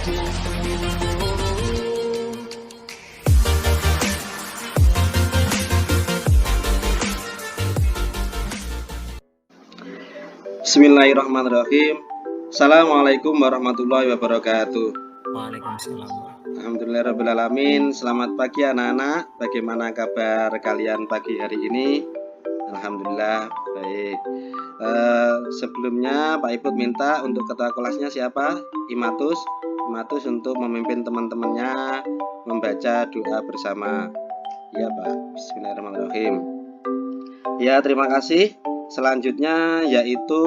Bismillahirrahmanirrahim. Assalamualaikum warahmatullahi wabarakatuh. Waalaikumsalam. Alhamdulillahirrahmanirrahim. Selamat pagi anak-anak. Bagaimana kabar kalian pagi hari ini? Alhamdulillah baik. Sebelumnya Pak Iput minta untuk ketua kelasnya siapa? Imatus untuk memimpin teman-temannya membaca doa bersama. Ya Pak. Bismillahirrahmanirrahim. Ya, terima kasih. Selanjutnya yaitu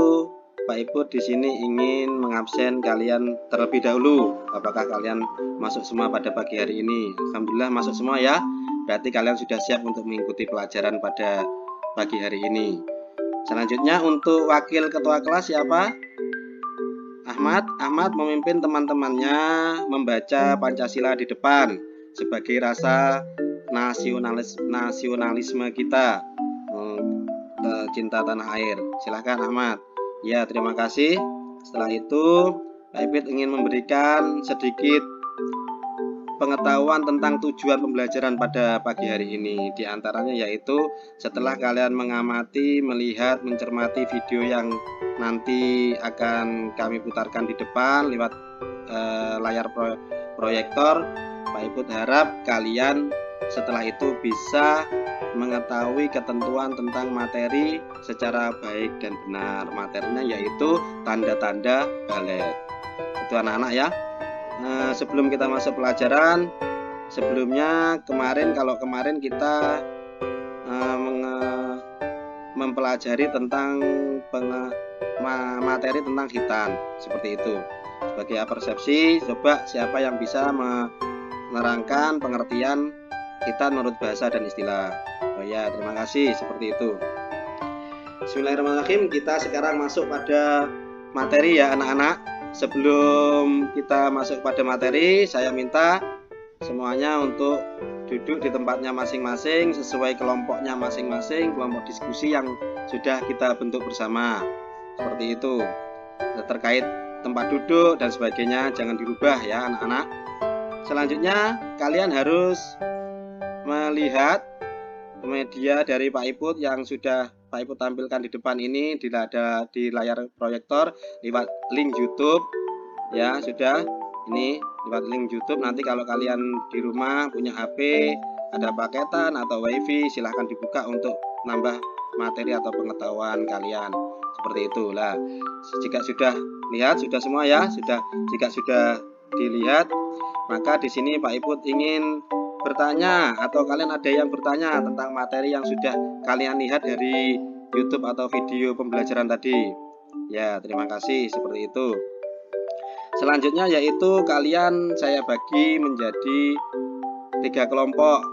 Pak Iput di sini ingin mengabsen kalian terlebih dahulu. Apakah kalian masuk semua pada pagi hari ini? Alhamdulillah masuk semua ya. Berarti kalian sudah siap untuk mengikuti pelajaran pada pagi hari ini. Selanjutnya untuk wakil ketua kelas siapa? Ahmad memimpin teman-temannya membaca Pancasila di depan sebagai rasa nasionalisme kita, cinta tanah air. Silahkan Ahmad. Ya, terima kasih. Setelah itu Pak Ipit ingin memberikan sedikit pengetahuan tentang tujuan pembelajaran pada pagi hari ini. Di antaranya yaitu setelah kalian mengamati, melihat, mencermati video yang nanti akan kami putarkan di depan lewat layar proyektor, Pak Iput harap kalian setelah itu bisa mengetahui ketentuan tentang materi secara baik dan benar. Materinya yaitu tanda-tanda balik. Itu anak-anak ya. Sebelum kita masuk pelajaran, sebelumnya kemarin kita mempelajari tentang materi tentang hitan seperti itu. Sebagai persepsi, coba siapa yang bisa menerangkan pengertian hitan menurut bahasa dan istilah. Oh ya, terima kasih, seperti itu. Bismillahirrahmanirrahim. Kita sekarang masuk pada materi ya anak-anak. Sebelum kita masuk pada materi, saya minta semuanya untuk duduk di tempatnya masing-masing sesuai kelompoknya masing-masing, kelompok diskusi yang sudah kita bentuk bersama. Seperti itu. Terkait tempat duduk dan sebagainya jangan dirubah ya anak-anak. Selanjutnya kalian harus melihat media dari Pak Iput yang sudah Pak Iput tampilkan di depan ini, ada di layar proyektor lewat link YouTube ya. Sudah, ini lewat link YouTube. Nanti kalau kalian di rumah punya HP, ada paketan atau wifi, silahkan dibuka untuk nambah materi atau pengetahuan kalian. Seperti itulah. Jika sudah lihat, sudah semua ya, jika sudah dilihat, maka di sini Pak Iput ingin bertanya atau kalian ada yang bertanya tentang materi yang sudah kalian lihat dari YouTube atau video pembelajaran tadi. Ya, terima kasih, seperti itu. Selanjutnya yaitu kalian saya bagi menjadi 3 kelompok.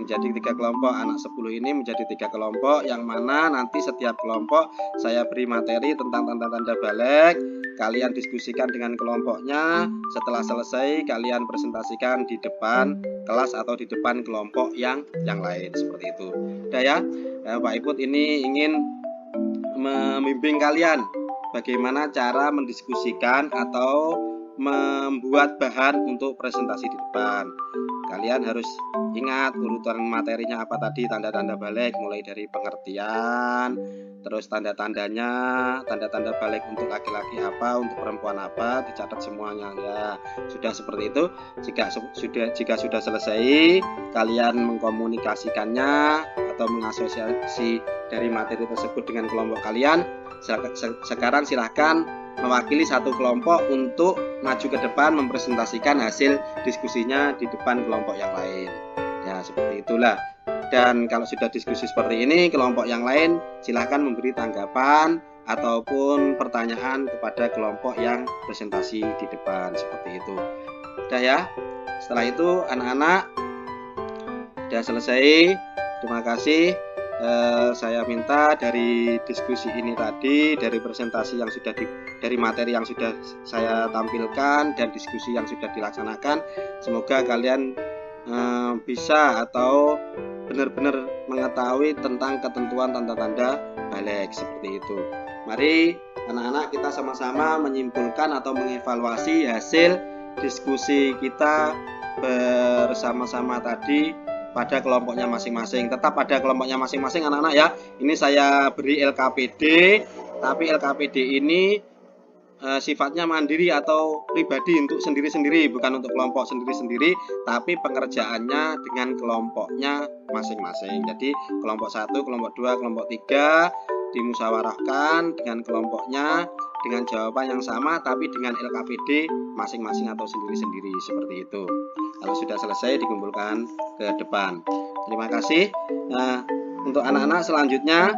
Anak 10 ini menjadi 3 kelompok, yang mana nanti setiap kelompok saya beri materi tentang tanda-tanda balik. Kalian diskusikan dengan kelompoknya. Setelah selesai kalian presentasikan di depan kelas atau di depan kelompok yang lain, seperti itu. Udah ya. Pak Iput ini ingin membimbing kalian bagaimana cara mendiskusikan atau membuat bahan untuk presentasi di depan. Kalian harus ingat urutan materinya apa tadi, tanda-tanda balik, mulai dari pengertian, terus tanda-tandanya, tanda-tanda balik untuk laki-laki apa, untuk perempuan apa, dicatat semuanya ya. Sudah seperti itu. Jika sudah selesai, kalian mengkomunikasikannya atau mengasosiasi dari materi tersebut dengan kelompok kalian. Sekarang silahkan mewakili satu kelompok untuk maju ke depan mempresentasikan hasil diskusinya di depan kelompok yang lain. Ya, seperti itulah. Dan kalau sudah diskusi seperti ini, kelompok yang lain silahkan memberi tanggapan ataupun pertanyaan kepada kelompok yang presentasi di depan, seperti itu. Udah ya. Setelah itu anak-anak sudah selesai. Terima kasih. Saya minta dari diskusi ini tadi, dari presentasi yang sudah dari materi yang sudah saya tampilkan dan diskusi yang sudah dilaksanakan, semoga kalian bisa atau benar-benar mengetahui tentang ketentuan tanda-tanda balik, seperti itu. Mari anak-anak kita sama-sama menyimpulkan atau mengevaluasi hasil diskusi kita bersama-sama tadi pada kelompoknya masing-masing. Tetap pada kelompoknya masing-masing anak-anak ya. Ini saya beri LKPD, tapi LKPD ini sifatnya mandiri atau pribadi untuk sendiri-sendiri, bukan untuk kelompok sendiri-sendiri, tapi pengerjaannya dengan kelompoknya masing-masing. Jadi kelompok 1, kelompok 2, kelompok 3 dimusyawarahkan dengan kelompoknya dengan jawaban yang sama, tapi dengan LKPD masing-masing atau sendiri-sendiri, seperti itu. Kalau sudah selesai dikumpulkan ke depan. Terima kasih. Nah, untuk anak-anak selanjutnya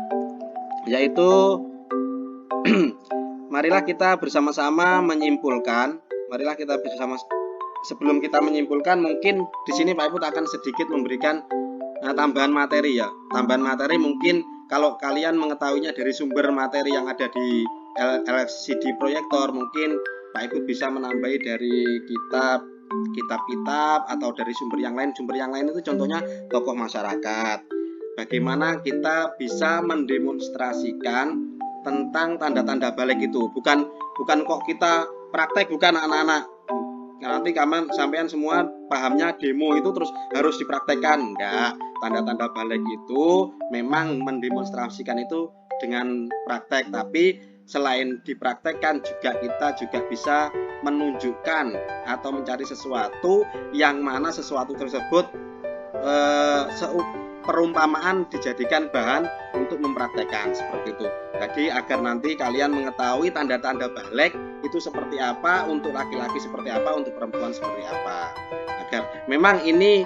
yaitu marilah kita bersama-sama menyimpulkan. Marilah kita bersama, sebelum kita menyimpulkan, mungkin di sini Pak Ibu akan sedikit memberikan tambahan materi ya. Tambahan materi mungkin kalau kalian mengetahuinya dari sumber materi yang ada di LCD proyektor, mungkin Pak Ibu bisa menambahi dari kitab-kitab atau dari sumber yang lain. Sumber yang lain itu contohnya tokoh masyarakat. Bagaimana kita bisa mendemonstrasikan tentang tanda-tanda balik itu, bukan kok kita praktek, bukan anak-anak. Nanti sampean semua pahamnya demo itu terus harus dipraktekkan, enggak. Tanda-tanda balik itu memang mendemonstrasikan itu dengan praktek, tapi selain dipraktekkan kita juga bisa menunjukkan atau mencari sesuatu yang mana sesuatu tersebut perumpamaan dijadikan bahan untuk mempraktekkan, seperti itu. Jadi agar nanti kalian mengetahui tanda-tanda balik itu seperti apa, untuk laki-laki seperti apa, untuk perempuan seperti apa. Agar memang ini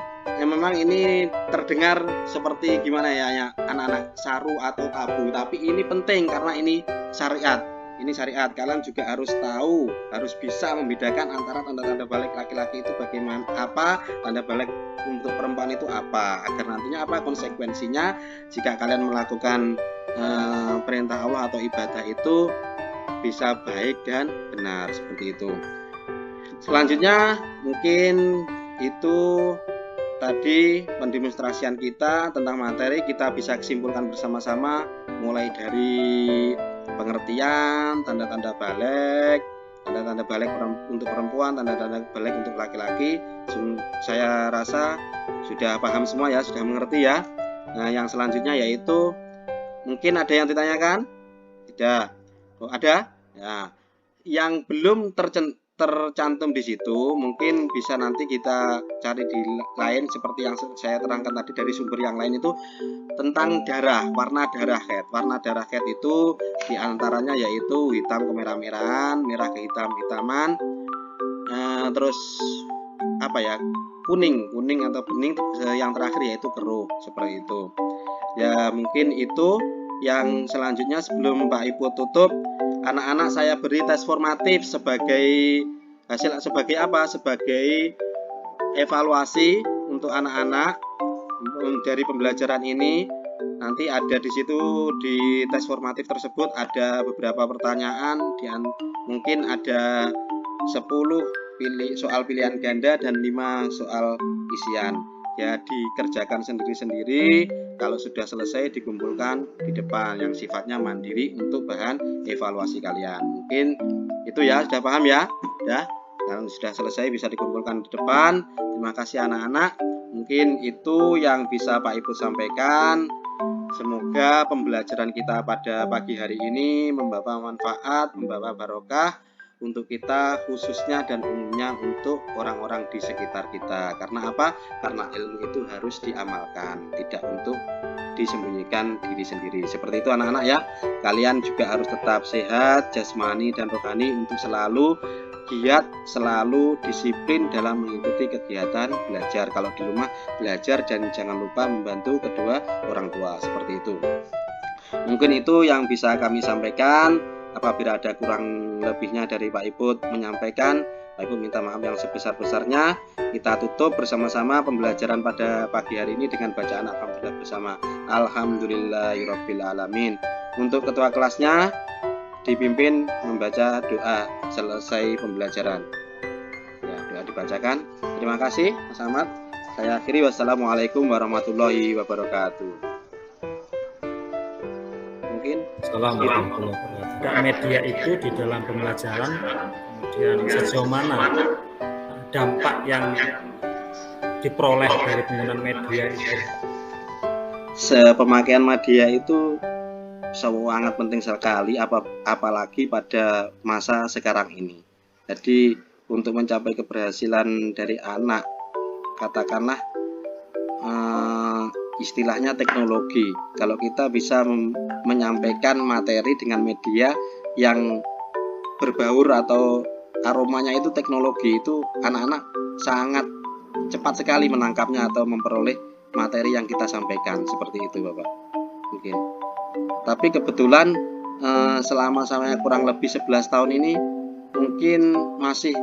terdengar seperti gimana ya anak-anak, saru atau tabu, tapi ini penting karena ini syariat. Ini syariat, kalian juga harus tahu, harus bisa membedakan antara tanda-tanda balik laki-laki itu bagaimana, apa tanda balik untuk perempuan itu apa, agar nantinya apa konsekuensinya jika kalian melakukan perintah Allah atau ibadah itu bisa baik dan benar, seperti itu. Selanjutnya mungkin itu tadi pendemonstrasian kita tentang materi. Kita bisa simpulkan bersama-sama mulai dari pengertian tanda-tanda balik untuk perempuan, tanda-tanda balik untuk laki-laki. Saya rasa sudah paham semua ya, sudah mengerti ya. Nah, yang selanjutnya yaitu mungkin ada yang ditanyakan? Tidak. Oh, ada? Ya. Yang belum tercantum di situ mungkin bisa nanti kita cari di lain, seperti yang saya terangkan tadi dari sumber yang lain itu tentang darah, warna darah cat. Warna darah cat itu diantaranya yaitu hitam kemerah-merahan, merah kehitam-hitaman, terus apa ya, kuning atau bening, yang terakhir yaitu keruh, seperti itu. Ya mungkin itu. Yang selanjutnya sebelum Pak Ibu tutup, anak-anak saya beri tes formatif sebagai hasil, sebagai apa? Sebagai evaluasi untuk anak-anak dari pembelajaran ini. Nanti ada di situ, di tes formatif tersebut ada beberapa pertanyaan, mungkin ada 10 soal pilihan ganda dan 5 soal isian. Ya dikerjakan sendiri-sendiri. Kalau sudah selesai dikumpulkan di depan yang sifatnya mandiri untuk bahan evaluasi kalian. Mungkin itu ya, sudah paham ya? Kalau sudah selesai bisa dikumpulkan di depan. Terima kasih anak-anak. Mungkin itu yang bisa Pak Ibu sampaikan. Semoga pembelajaran kita pada pagi hari ini membawa manfaat, membawa barokah untuk kita khususnya dan umumnya untuk orang-orang di sekitar kita. Karena apa? Karena ilmu itu harus diamalkan, tidak untuk disembunyikan diri sendiri. Seperti itu anak-anak ya. Kalian juga harus tetap sehat jasmani dan rohani untuk selalu giat, selalu disiplin dalam mengikuti kegiatan belajar. Kalau di rumah belajar dan jangan lupa membantu kedua orang tua, seperti itu. Mungkin itu yang bisa kami sampaikan. Apabila ada kurang lebihnya dari Pak Ibu menyampaikan, Pak Ibu minta maaf yang sebesar-besarnya. Kita tutup bersama-sama pembelajaran pada pagi hari ini dengan bacaan Alhamdulillah bersama. Alhamdulillahirabbil alamin. Untuk ketua kelasnya dipimpin membaca doa selesai pembelajaran. Ya, doa dibacakan. Terima kasih Mas Ahmad. Saya akhiri, wassalamualaikum warahmatullahi wabarakatuh. Assalamualaikum. Media itu di dalam pembelajaran, kemudian sejauh mana dampak yang diperoleh dari penggunaan media itu? Pemakaian media itu sangat penting sekali, apalagi pada masa sekarang ini. Jadi untuk mencapai keberhasilan dari anak, katakanlah istilahnya teknologi, kalau kita bisa menyampaikan materi dengan media yang berbaur atau aromanya itu teknologi, itu anak-anak sangat cepat sekali menangkapnya atau memperoleh materi yang kita sampaikan, seperti itu Bapak. Mungkin. Tapi kebetulan selama saya kurang lebih 11 tahun ini mungkin masih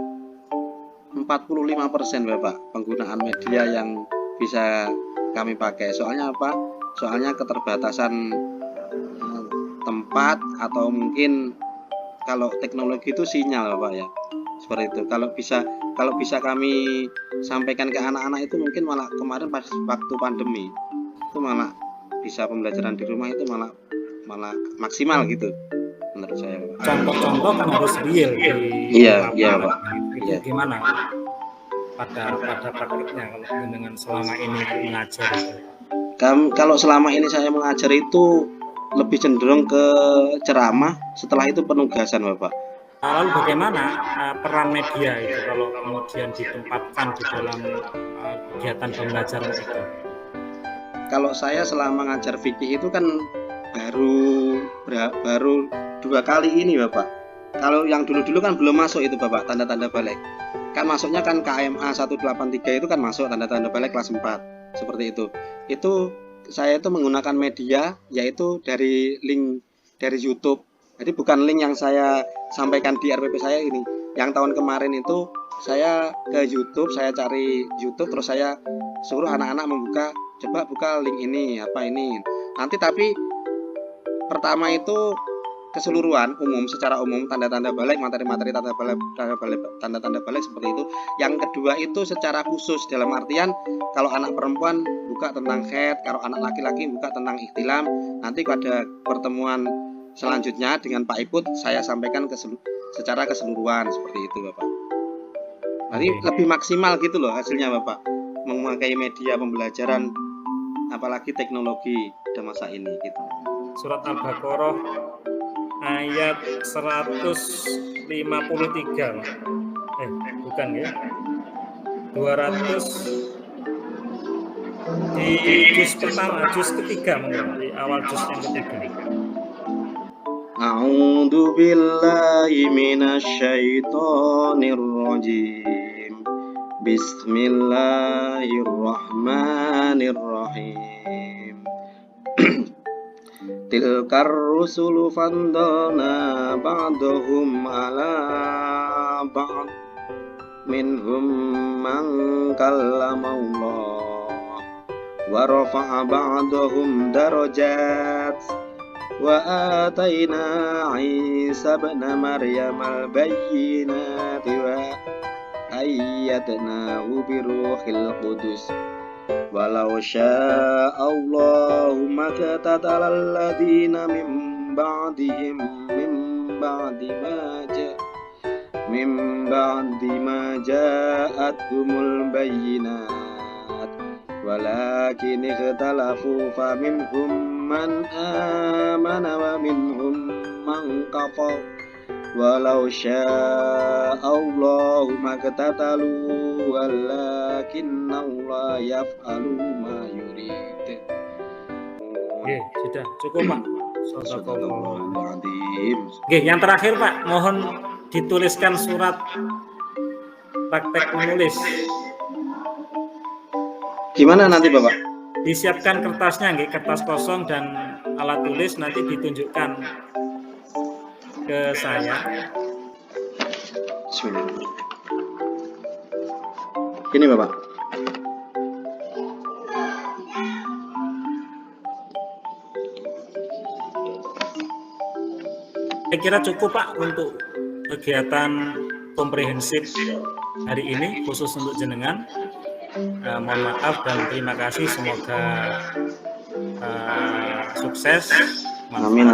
45% Bapak penggunaan media yang bisa kami pakai. Soalnya apa? Soalnya keterbatasan tempat, atau mungkin kalau teknologi itu sinyal Bapak ya. Seperti itu. Kalau bisa kami sampaikan ke anak-anak itu mungkin malah kemarin pas waktu pandemi itu malah bisa pembelajaran di rumah itu malah maksimal gitu menurut saya Pak. Contoh-contoh kan harus real Iya Pak. Itu gimana pada praktiknya kalau dengan selama ini mengajar? Kalau selama ini saya mengajar itu lebih cenderung ke ceramah, setelah itu penugasan Bapak. Lalu bagaimana peran media itu kalau kemudian ditempatkan di dalam kegiatan pembelajaran itu? Kalau saya selama ngajar fikih itu kan baru 2 kali ini Bapak. Kalau yang dulu-dulu kan belum masuk itu Bapak, tanda-tanda balik. Kan masuknya kan KMA 183 itu kan masuk tanda-tanda balik kelas 4. Seperti itu. Itu saya itu menggunakan media, yaitu dari link dari YouTube. Jadi bukan link yang saya sampaikan di RPP saya ini. Yang tahun kemarin itu saya ke YouTube, saya cari YouTube, terus saya suruh anak-anak coba buka link ini, apa ini. Nanti tapi pertama itu keseluruhan secara umum tanda-tanda balik, materi-materi tanda-tanda balik seperti itu. Yang kedua itu secara khusus, dalam artian kalau anak perempuan buka tentang haid, kalau anak laki-laki buka tentang ikhtilam. Nanti pada pertemuan selanjutnya dengan Pak Iput saya sampaikan secara keseluruhan seperti itu Bapak. Nanti lebih maksimal gitu loh hasilnya Bapak, memakai media pembelajaran apalagi teknologi pada masa ini gitu. Surat Al-Baqarah ayat 153 bukan ya, 200 di juz pertama, juz ketiga mungkin, di awal juz yang ketiga. A'udzu billahi minasyaitonir rajim. Bismillahirrahmanirrahim. Tilkar rusulu faddalna ba'dahum ala ba'd minhum man kallama Allah wa rafa'a ba'dahum darajat wa atayna Isa ibn Maryam al-bayyinati wa ayyadnahu bi ruhil qudus walau syaa Allahu maqtatal ladzina min ba'dihim min ba'di ma ja'atuhumul bayyinat walakin ikhtalafu faminhum man amana wa minhum man kafar walau syaa Allahu maqtatalu walakinna Allah yaf'alu ma yurid. Oke, sudah cukup Pak. Oke, yang terakhir Pak, mohon dituliskan surat praktek menulis. Gimana nanti Bapak? Disiapkan kertasnya, kertas kosong dan alat tulis, nanti ditunjukkan ke saya. Ini Bapak. Saya kira cukup Pak untuk kegiatan komprehensif hari ini khusus untuk jenengan. Mohon maaf dan terima kasih, semoga sukses. Amin.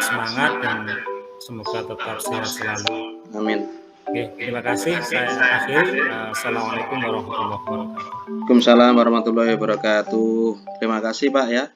Semangat dan semoga tetap sehat selalu. Amin. Oke, terima kasih. Saya akhiri. Assalamualaikum warahmatullahi wabarakatuh. Waalaikumsalam warahmatullahi wabarakatuh. Terima kasih Pak ya.